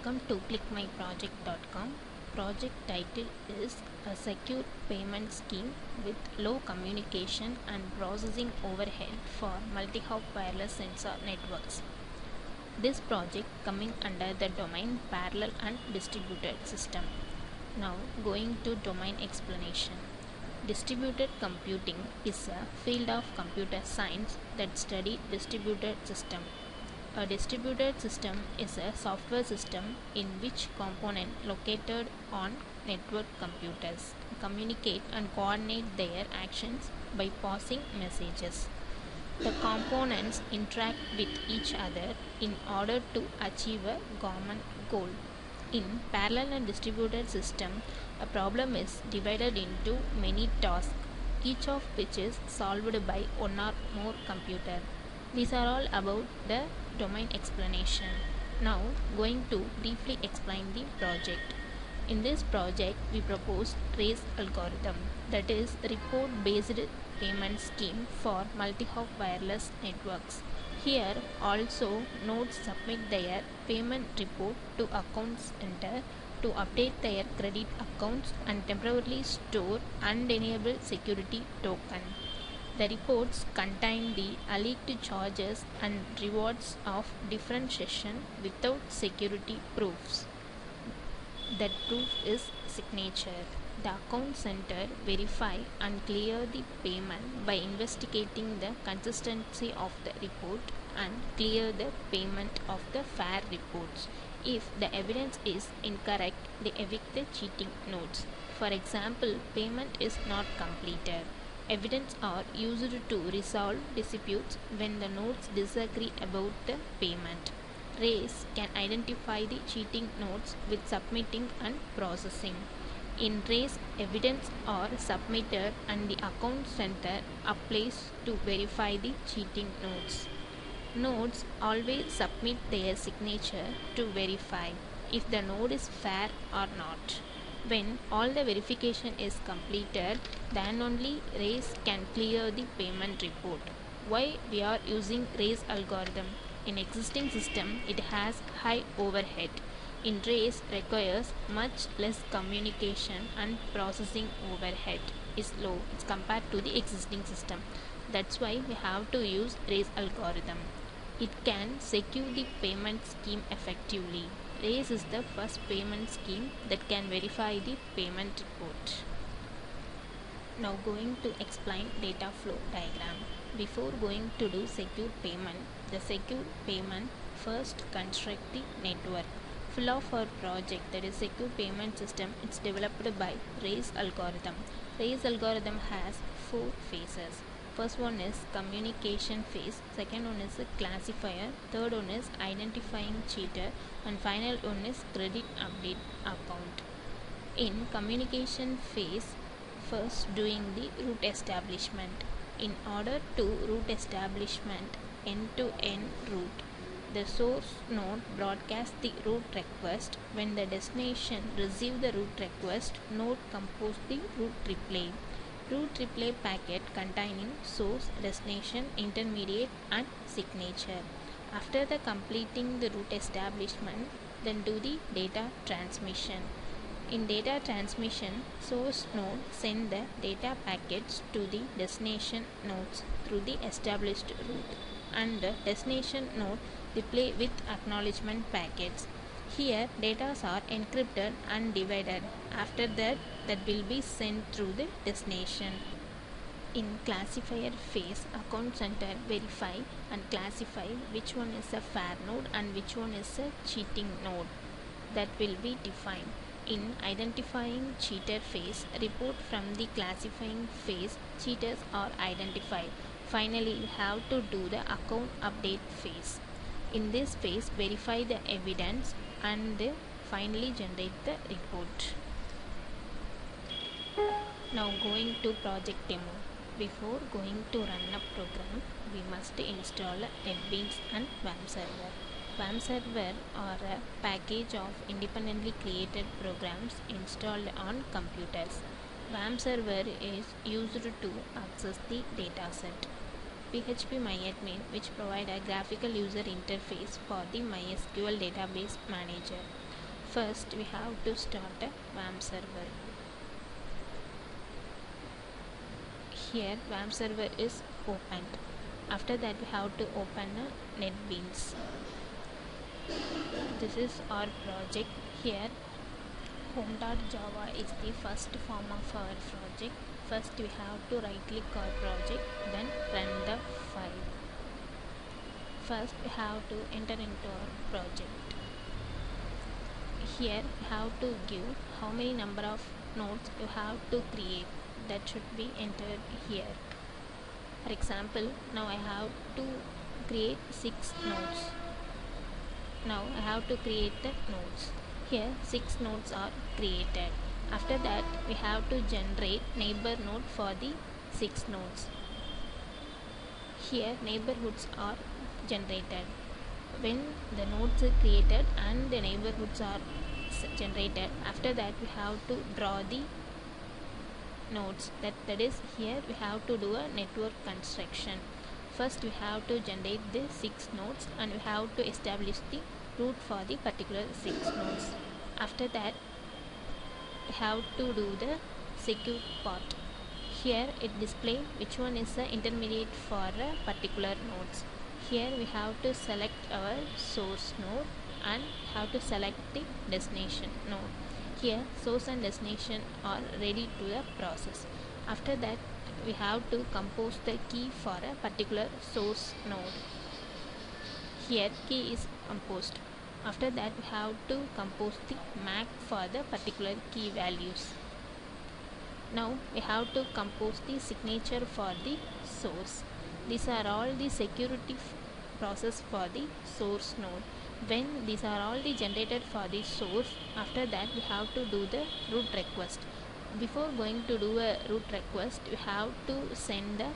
Welcome to clickmyproject.com. Project title is a secure payment scheme with low communication and processing overhead for multi-hop wireless sensor networks. This project coming under the domain parallel and distributed system. Now going to domain explanation. Distributed computing is a field of computer science that study distributed system. A distributed system is a software system in which components located on network computers communicate and coordinate their actions by passing messages. The components interact with each other in order to achieve a common goal. In parallel and distributed system, a problem is divided into many tasks, each of which is solved by one or more computers. These are all about the domain explanation. Now going to briefly explain the project. In this project we propose RACE algorithm, that is report based payment scheme for multi-hop wireless networks. Here also nodes submit their payment report to accounts center to update their credit accounts and temporarily store and enable security token. The reports contain the alleged charges and rewards of different sessions without security proofs. That proof is signature. The account center verify and clear the payment by investigating the consistency of the report and clear the payment of the fair reports. If the evidence is incorrect, they evict the cheating nodes. For example, payment is not completed. Evidence are used to resolve disputes when the nodes disagree about the payment. RACE can identify the cheating nodes with submitting and processing. In RACE, evidence are submitted and the account center applies to verify the cheating nodes. Nodes always submit their signature to verify if the node is fair or not. When all the verification is completed, then only RACE can clear the payment report. Why we are using RACE algorithm? In existing system, it has high overhead. In RACE requires much less communication and processing overhead is low as compared to the existing system. That's why we have to use RACE algorithm. It can secure the payment scheme effectively. RACE is the first payment scheme that can verify the payment report. Now going to explain data flow diagram. Before going to do secure payment, the secure payment first construct the network. Full of our project, that is secure payment system, it's developed by RACE algorithm. RACE algorithm has 4 phases. First one is communication phase, second one is a classifier, third one is identifying cheater, and final one is credit update account. In communication phase, first doing the root establishment. In order to root establishment, end-to-end root, the source node broadcasts the root request. When the destination receives the root request, node composes the root replay. Root replay packet containing source, destination, intermediate and signature. After the completing the root establishment, then do the data transmission. In data transmission, source node send the data packets to the destination nodes through the established route, and the destination node replay with acknowledgement packets. Here data are encrypted and divided. After that will be sent through the destination. In classifier phase, account center verify and classify which one is a fair node and which one is a cheating node. That will be defined. In identifying cheater phase, report from the classifying phase, cheaters are identified. Finally, you have to do the account update phase. In this phase, verify the evidence and finally generate the report. Now going to project demo. Before going to run a program, we must install NetBeans and WAM server. WAM server are a package of independently created programs installed on computers. WAM server is used to access the dataset. PHP-MyAdmin, which provide a graphical user interface for the MySQL database manager. First we have to start a WAM server. Here WAM server is opened. After that we have to open a NetBeans. This is our project. Here home.java is the first form of our project. First we have to right click our project, then run the file. First we have to enter into our project. Here we have to give how many number of nodes you have to create. That should be entered here. For example, now I have to create 6 nodes. Now I have to create the nodes. Here 6 nodes are created. After that we have to generate neighbor node for the 6 nodes. Here neighborhoods are generated. When the nodes are created and the neighborhoods are generated, after that we have to draw the nodes. That is, here we have to do a network construction. First we have to generate the 6 nodes and we have to establish the root for the particular 6 nodes. After that we have to do the secure part. Here it display which one is the intermediate for a particular nodes. Here we have to select our source node and have to select the destination node. Here source and destination are ready to the process. After that we have to compose the key for a particular source node. Here key is composed. After that we have to compose the MAC for the particular key values. Now we have to compose the signature for the source. These are all the security process for the source node. When these are all the generated for the source, after that we have to do the root request. Before going to do a root request, we have to send the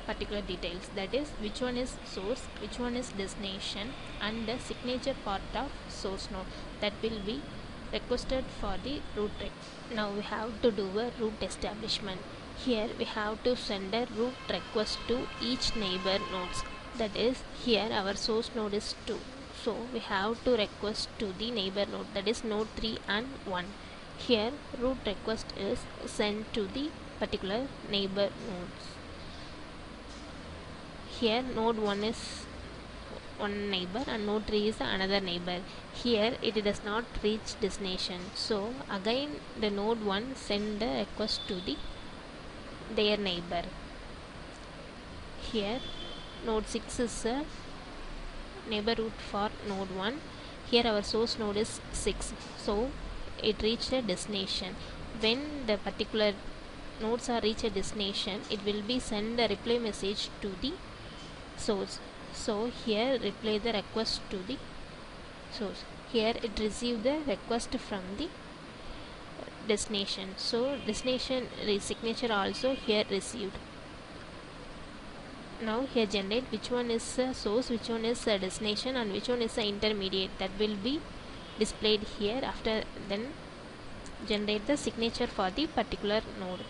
particular details, that is which one is source, which one is destination, and the signature part of source node that will be requested for the root request. Now we have to do a root establishment. Here we have to send a root request to each neighbor nodes. That is, here our source node is 2. So we have to request to the neighbor node, that is node 3 and 1. Here root request is sent to the particular neighbor nodes. Here node 1 is one neighbor and node 3 is another neighbor. Here it does not reach destination. So again the node 1 send the request to their neighbor. Here node 6 is a neighborhood for node 1. Here our source node is 6. So it reached a destination. When the particular nodes are reached a destination, it will be send the reply message to the source. So here reply the request to the source. Here it received the request from the destination. So destination signature also here received. Now here generate which one is a source, which one is a destination, and which one is a intermediate. That will be displayed here. After then generate the signature for the particular node.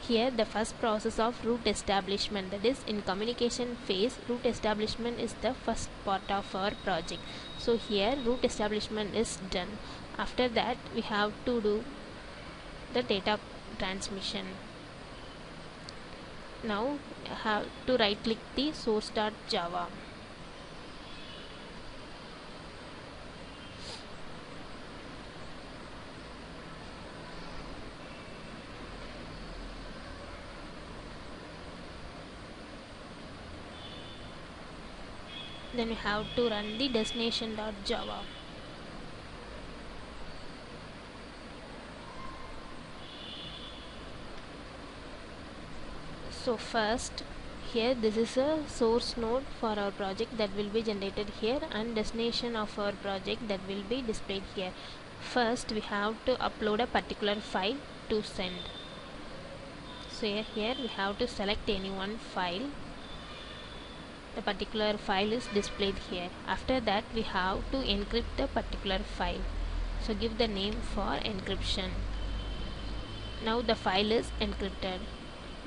Here the first process of root establishment, that is in communication phase, root establishment is the first part of our project. So here root establishment is done. After that we have to do the data transmission. Now have to right click the source.java. Then we have to run the destination.java. So first here this is a source node for our project that will be generated here, and destination of our project that will be displayed here. First we have to upload a particular file to send. So here we have to select any one file. The particular file is displayed here. After that we have to encrypt the particular file. So give the name for encryption. Now the file is encrypted.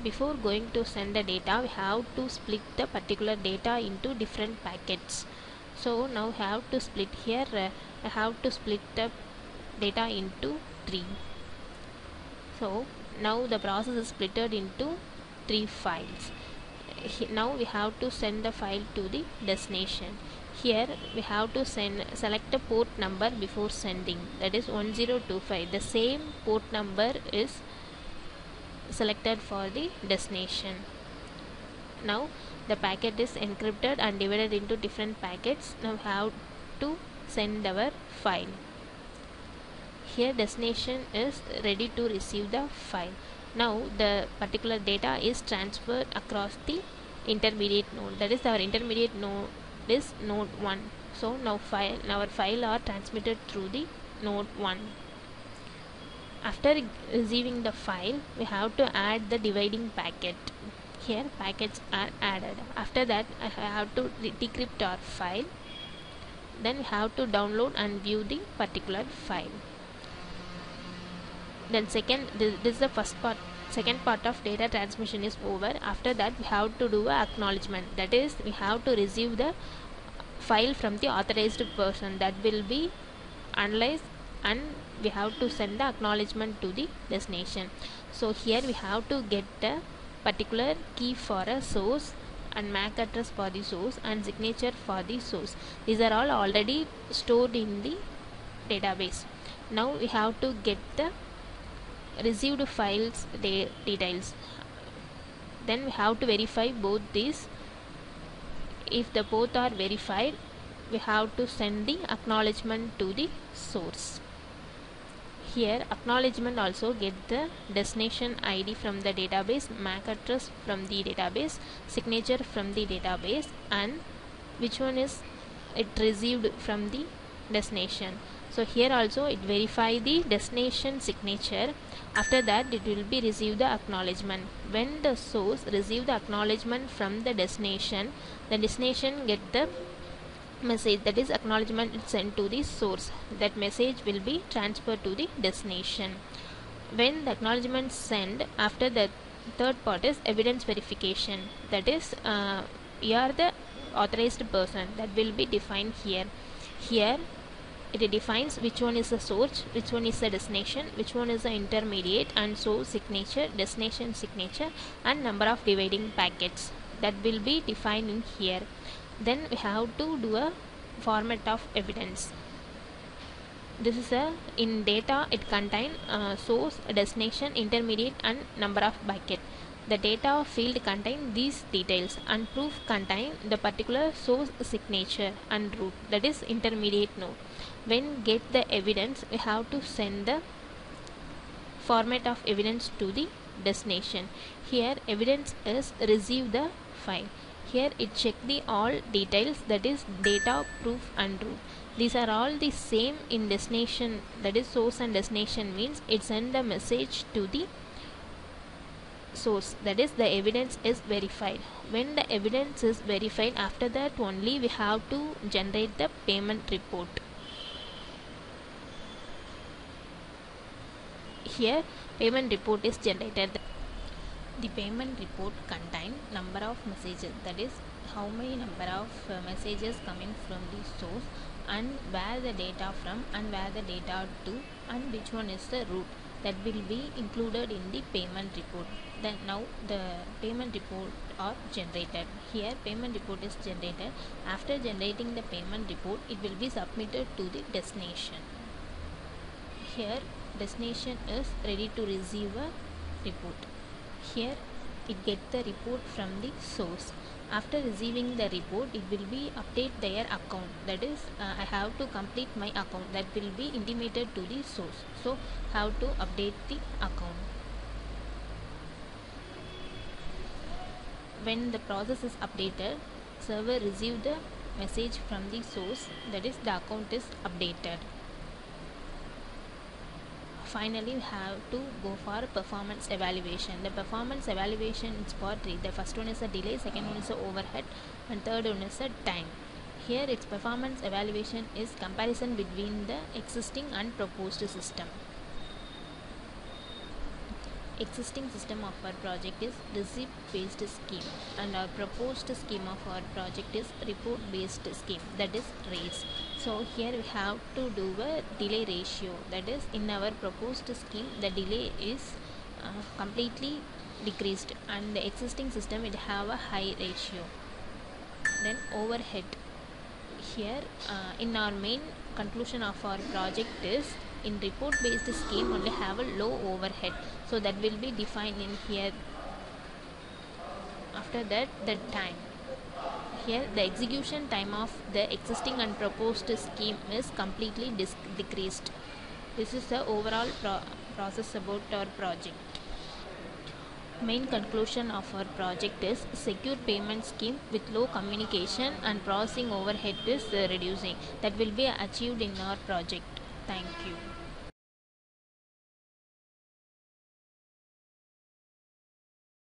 Before going to send the data, we have to split the particular data into different packets. So now we have to split here. I have to split the data into 3. So now the process is splitted into 3 files. Now we have to send the file to the destination. Here we have to select a port number before sending, that is 1025. The same port number is selected for the destination. Now the packet is encrypted and divided into different packets. Now we have to send our file. Here destination is ready to receive the file. Now the particular data is transferred across the intermediate node, that is our intermediate node is node 1. So now our file are transmitted through the node 1. After receiving the file, we have to add the dividing packet. Here packets are added. After that I have to decrypt our file. Then we have to download and view the particular file. Then this is the first part. Second part of data transmission is over. After that we have to do a acknowledgement, that is we have to receive the file from the authorized person, that will be analyzed, and we have to send the acknowledgement to the destination. So here we have to get the particular key for a source and MAC address for the source and signature for the source. These are all already stored in the database. Now we have to get the received files details. Then we have to verify both these. If the both are verified, we have to send the acknowledgement to the source. Here acknowledgement also get the destination ID from the database, MAC address from the database, signature from the database, and which one is it received from the destination. So here also it verify the destination signature. After that it will be receive the acknowledgement. When the source receive the acknowledgement from the destination get the message, that is acknowledgement is sent to the source. That message will be transferred to the destination. When the acknowledgement sent, after the third part is evidence verification, that is you are the authorized person, that will be defined here. Here it defines which one is the source, which one is the destination, which one is the intermediate, and source signature, destination signature, and number of dividing packets, that will be defined in here. Then we have to do a format of evidence. This is in data it contain source, destination, intermediate, and number of packet. The data field contain these details, and proof contain the particular source signature and root, that is intermediate node. When get the evidence, we have to send the format of evidence to the destination. Here evidence is receive the file. Here it check the all details, that is data, proof, and root. These are all the same in destination, that is source and destination means it send the message to the source, that is the evidence is verified. When the evidence is verified, after that only we have to generate the payment report. Here payment report is generated. The payment report contain number of messages, that is how many number of messages coming from the source, and where the data from, and where the data to, and which one is the root, that will be included in the payment report. Then now the payment report are generated. Here payment report is generated. After generating the payment report, it will be submitted to the destination. Here destination is ready to receive a report. Here it get the report from the source. After receiving the report, it will be update their account, that is I have to complete my account, that will be intimated to the source. So how to update the account. When the process is updated, server receive the message from the source, that is the account is updated. Finally we have to go for performance evaluation. The performance evaluation is for three. The first one is a delay, second one is a overhead, and third one is a time. Here its performance evaluation is comparison between the existing and proposed system. Existing system of our project is receipt based scheme, and our proposed scheme of our project is report based scheme, that is RACE. So here we have to do a delay ratio, that is in our proposed scheme the delay is completely decreased and the existing system will have a high ratio. Then overhead, here in our main conclusion of our project is in report based scheme only have a low overhead, so that will be defined in here. After that, the time, here the execution time of the existing and proposed scheme is completely decreased. This is the overall process about our project. Main conclusion of our project is secure payment scheme with low communication and processing overhead is reducing. That will be achieved in our project. Thank you.